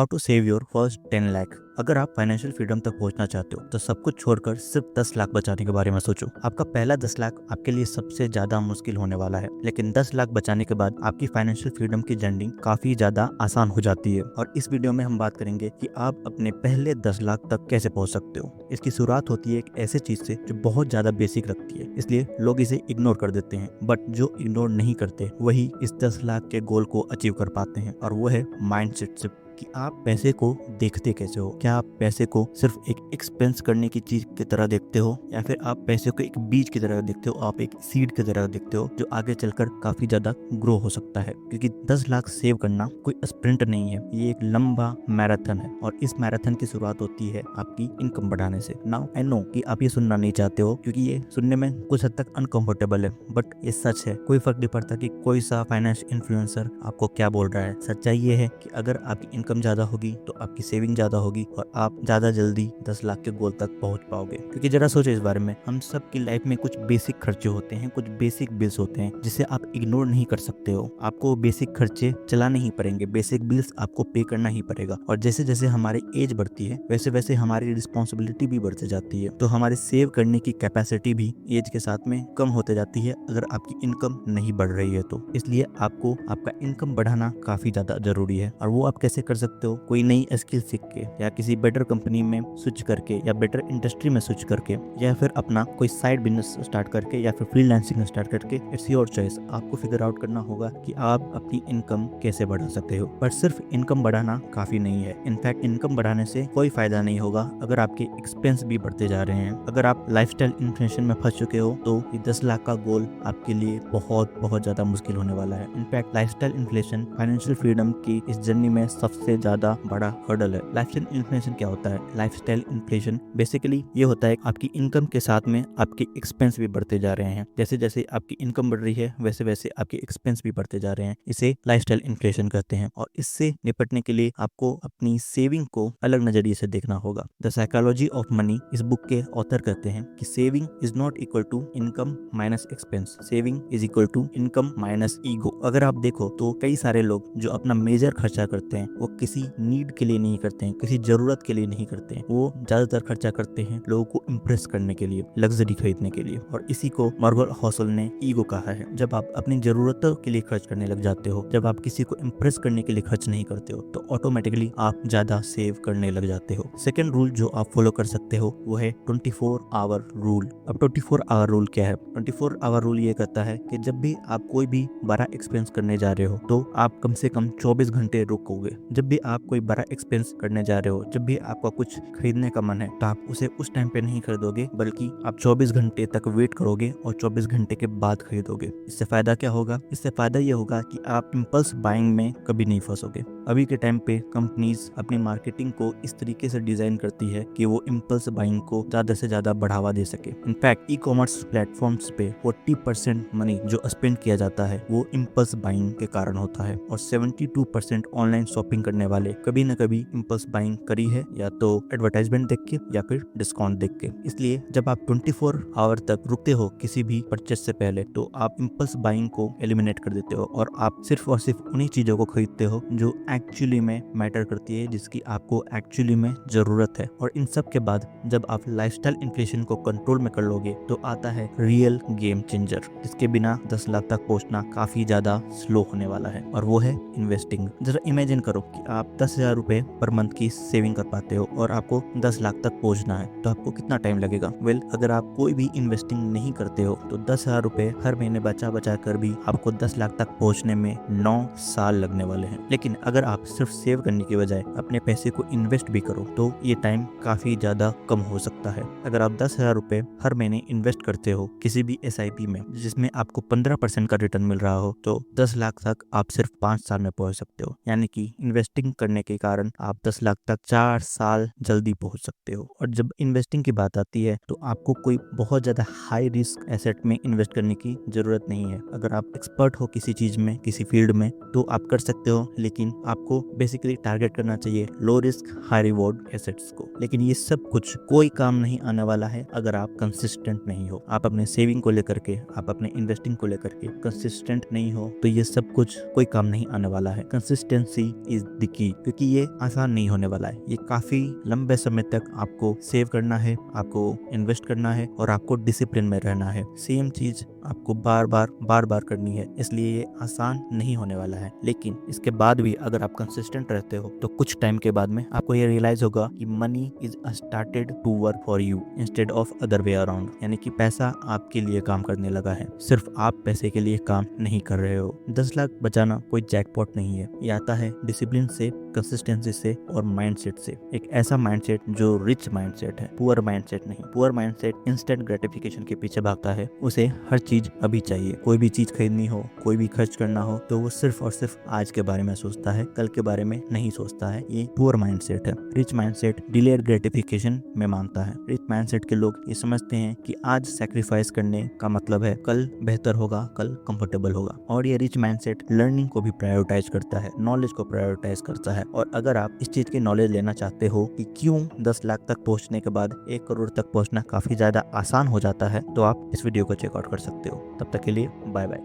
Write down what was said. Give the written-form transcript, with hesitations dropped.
How to save your first 10 lakh. अगर आप financial freedom तक पहुंचना चाहते हो तो सब कुछ छोड़कर सिर्फ 10 लाख बचाने के बारे में सोचो। आपका पहला 10 लाख आपके लिए सबसे ज्यादा मुश्किल होने वाला है, लेकिन 10 लाख बचाने के बाद आपकी फाइनेंशियल फ्रीडम की जर्नी काफी ज्यादा आसान हो जाती है। और इस वीडियो में हम बात करेंगे कि आप अपने पहले 10 लाख तक कैसे पहुंच सकते हो। इसकी शुरुआत होती है एक ऐसे चीज से जो बहुत ज्यादा बेसिक रखती है, इसलिए लोग इसे इग्नोर कर देते हैं। बट जो इग्नोर नहीं करते वही इस 10 लाख के गोल को अचीव कर पाते हैं, और वो है माइंडसेट शिफ्ट। कि आप पैसे को देखते कैसे हो। क्या आप पैसे को सिर्फ एक एक्सपेंस करने की चीज की तरह देखते हो, या फिर आप पैसे को एक बीज की तरह देखते हो, आप एक सीड की तरह देखते हो जो आगे चलकर काफी ज्यादा ग्रो हो सकता है। क्योंकि 10 लाख सेव करना कोई स्प्रिंट नहीं है, ये एक लंबा मैराथन है। और इस मैराथन की शुरुआत होती है आपकी इनकम बढ़ाने से। नाउ आई नो कि आप ये सुनना नहीं चाहते हो, क्योंकि ये सुनने में कुछ हद तक अनकंफर्टेबल है, बट ये सच है। कोई फर्क नहीं पड़ता कि कोई सा फाइनेंस इन्फ्लुएंसर आपको क्या बोल रहा है। सच्चाई ये है कि अगर आपकी इनकम ज्यादा होगी तो आपकी सेविंग ज्यादा होगी और आप ज्यादा जल्दी 10 लाख के गोल तक पहुंच पाओगे। क्योंकि जरा सोचो इस बारे में, हम सब की लाइफ में कुछ बेसिक खर्चे होते हैं, कुछ बेसिक बिल्स होते हैं जिसे आप इग्नोर नहीं कर सकते हो। आपको बेसिक खर्चे चलाने ही पड़ेंगे, बेसिक बिल्स आपको पे करना ही पड़ेगा। और जैसे जैसे हमारी एज बढ़ती है वैसे वैसे हमारी रिस्पॉन्सिबिलिटी भी बढ़ती जाती है, तो हमारे सेव करने की कैपेसिटी भी एज के साथ में कम होते जाती है अगर आपकी इनकम नहीं बढ़ रही है तो। इसलिए आपको आपका इनकम बढ़ाना काफी ज्यादा जरूरी है। और वो आप कैसे कर सकते हो? कोई नई स्किल सीख के, या किसी बेटर कंपनी में स्विच करके, या बेटर इंडस्ट्री में स्विच करके, या फिर अपना कोई साइड बिजनेस स्टार्ट करके, या फिर फ्रीलांसिंग स्टार्ट करके। It's your choice. आपको फिगर आउट करना होगा कि आप अपनी इनकम कैसे बढ़ा सकते हो। पर सिर्फ इनकम बढ़ाना काफी नहीं है। इनफैक्ट इनकम बढ़ाने से कोई फायदा नहीं होगा अगर आपके एक्सपेंस भी बढ़ते जा रहे हैं। अगर आप लाइफस्टाइल इन्फ्लेशन में फंस चुके हो तो ये 10 लाख का गोल आपके लिए बहुत बहुत ज्यादा मुश्किल होने वाला है। In fact lifestyle inflation financial freedom की इस जर्नी में सबसे ज्यादा बड़ा हर्डल है। लाइफस्टाइल इन्फ्लेशन क्या होता है? लाइफस्टाइल इन्फ्लेशन बेसिकली ये होता है आपकी इनकम के साथ में आपके एक्सपेंस भी बढ़ते जा रहे हैं। जैसे जैसे आपकी इनकम बढ़ रही है वैसे वैसे आपके एक्सपेंस भी बढ़ते जा रहे हैं। इसे लाइफस्टाइल इन्फ्लेशन कहते हैं। और इससे निपटने के लिए आपको अपनी सेविंग को अलग नजरिए से देखना होगा। द साइकोलॉजी ऑफ मनी इस बुक के ऑथर कहते हैं कि saving is not equal to income minus expense, saving is equal to income minus ego. अगर आप देखो तो कई सारे लोग जो अपना मेजर खर्चा करते हैं वो किसी नीड के लिए नहीं करते हैं, किसी जरूरत के लिए नहीं करते हैं। वो ज्यादातर खर्चा करते हैं लोगों को इम्प्रेस करने के लिए, लग्जरी खरीदने के लिए। और इसी को मार्गल हॉसल ने ईगो कहा है। जब आप अपनी जरूरतों के लिए खर्च करने लग जाते हो, जब आप किसी को इम्प्रेस करने के लिए खर्च नहीं करते हो, तो ऑटोमेटिकली आप ज्यादा सेव करने लग जाते हो। सेकेंड रूल जो आप फॉलो कर सकते हो वो है 24 आवर रूल। अब 24 आवर रूल क्या है? 24 आवर रूल ये कहता है कि जब भी आप कोई भी बड़ा एक्सपेंस करने जा रहे हो तो आप कम से कम 24 घंटे रुकोगे। जब भी आप कोई बड़ा एक्सपेंस करने जा रहे हो, जब भी आपका कुछ खरीदने का मन है, तो आप उसे उस टाइम पे नहीं खरीदोगे, बल्कि आप 24 घंटे तक वेट करोगे और 24 घंटे के बाद खरीदोगे। इससे फायदा क्या होगा? इससे फायदा ये होगा कि आप इम्पल्स बाइंग में कभी नहीं फंसोगे। अभी के टाइम पे कंपनीज अपनी मार्केटिंग को इस तरीके से डिजाइन करती है कि वो इम्पल्स बाइंग को ज्यादा से ज्यादा बढ़ावा दे सके। इनफैक्ट ई कॉमर्स प्लेटफॉर्म्स पे 40% मनी जो स्पेंड किया जाता है वो इम्पल्स बाइंग के कारण होता है। और 72% ऑनलाइन शॉपिंग करने वाले कभी न कभी इम्पल्स बाइंग करी है, या तो एडवर्टाइजमेंट देख के या फिर डिस्काउंट देख के। इसलिए जब आप 24 आवर तक रुकते हो किसी भी परचेस से पहले, तो आप इम्पल्स बाइंग को एलिमिनेट कर देते हो और आप सिर्फ और सिर्फ उन्हीं चीजों को खरीदते हो जो एक्चुअली में मैटर करती है, जिसकी आपको एक्चुअली में जरूरत है। और इन सब के बाद जब आप लाइफस्टाइल इन्फ्लेशन को कंट्रोल में कर लोगे तो आता है रियल गेम चेंजर, जिसके बिना 10 लाख तक पहुंचना काफी ज्यादा स्लो होने वाला है, और वो है इन्वेस्टिंग। जरा इमेजिन करो कि आप 10,000 रुपए पर मंथ की सेविंग कर पाते हो और आपको 10 लाख तक पहुंचना है, तो आपको कितना टाइम लगेगा? वेल, अगर आप कोई भी इन्वेस्टिंग नहीं करते हो तो 10,000 रुपए हर महीने बचा बचा कर भी आपको 10 लाख तक पहुंचने में 9 साल लगने वाले हैं। लेकिन अगर आप सिर्फ सेव करने की बजाय अपने पैसे को इन्वेस्ट भी करो तो ये टाइम काफी ज्यादा कम हो सकता है। अगर आप 10,000 रुपए हर महीने इन्वेस्ट करते हो किसी भी SIP में, जिसमें आपको 15% का रिटर्न मिल रहा हो, तो 10 लाख तक आप सिर्फ 5 साल में पहुंच सकते हो। यानी कि इन्वेस्टिंग करने के कारण आप 10 लाख तक 4 साल जल्दी पहुंच सकते हो। और जब इन्वेस्टिंग की बात आती है तो आपको कोई बहुत ज्यादा हाई रिस्क एसेट में इन्वेस्ट करने की जरूरत नहीं है। अगर आप एक्सपर्ट हो किसी चीज में, किसी फील्ड में, तो आप कर सकते हो, लेकिन आपको बेसिकली टारगेट करना चाहिए low risk high reward assets को। लेकिन ये सब कुछ कोई काम नहीं आने वाला है अगर आप कंसिस्टेंट नहीं हो। आप अपने सेविंग को लेकर के, आप अपने इन्वेस्टिंग को लेकर के कंसिस्टेंट नहीं हो तो ये सब कुछ कोई काम नहीं आने वाला है। कंसिस्टेंसी इज द की, क्योंकि ये आसान नहीं होने वाला है। ये काफी लंबे समय तक आपको सेव करना है, आपको इन्वेस्ट करना है और आपको डिसिप्लिन में रहना है। सेम चीज आपको बार बार करनी है, इसलिए ये आसान नहीं होने वाला है। लेकिन इसके बाद भी अगर आप कंसिस्टेंट रहते हो तो कुछ टाइम के बाद में आपको ये रियलाइज होगा कि money is started to work for you instead of other way around, यानी कि पैसा आपके लिए काम करने लगा है, सिर्फ आप पैसे के लिए काम नहीं कर रहे हो। 10 लाख बचाना कोई जैकपॉट नहीं है, ये आता है डिसिप्लिन से, कंसिस्टेंसी से और माइंडसेट से। एक ऐसा माइंडसेट जो रिच माइंडसेट है, पुअर माइंडसेट नहीं। पुअर माइंडसेट इंस्टेंट ग्रेटिफिकेशन के पीछे भागता है, उसे हर चीज अभी चाहिए। कोई भी चीज खरीदनी हो, कोई भी खर्च करना हो तो वो सिर्फ और सिर्फ आज के बारे में सोचता है, कल के बारे में नहीं सोचता है। ये पुअर माइंडसेट है। रिच माइंडसेट डिलेड ग्रेटिफिकेशन में मानता है। रिच माइंडसेट के लोग ये समझते हैं कि आज सैक्रिफाइस करने का मतलब है कल बेहतर होगा, कल कंफर्टेबल होगा। और ये रिच माइंडसेट लर्निंग को भी प्रायोरिटाइज करता है, नॉलेज को प्रायोरिटाइज करता है। और अगर आप इस चीज की नॉलेज लेना चाहते हो कि क्यों 10 लाख तक पहुंचने के बाद 1 करोड़ तक पहुंचना काफी ज्यादा आसान हो जाता है, तो आप इस वीडियो को चेकआउट कर सकते हो। तब तक के लिए बाय बाय।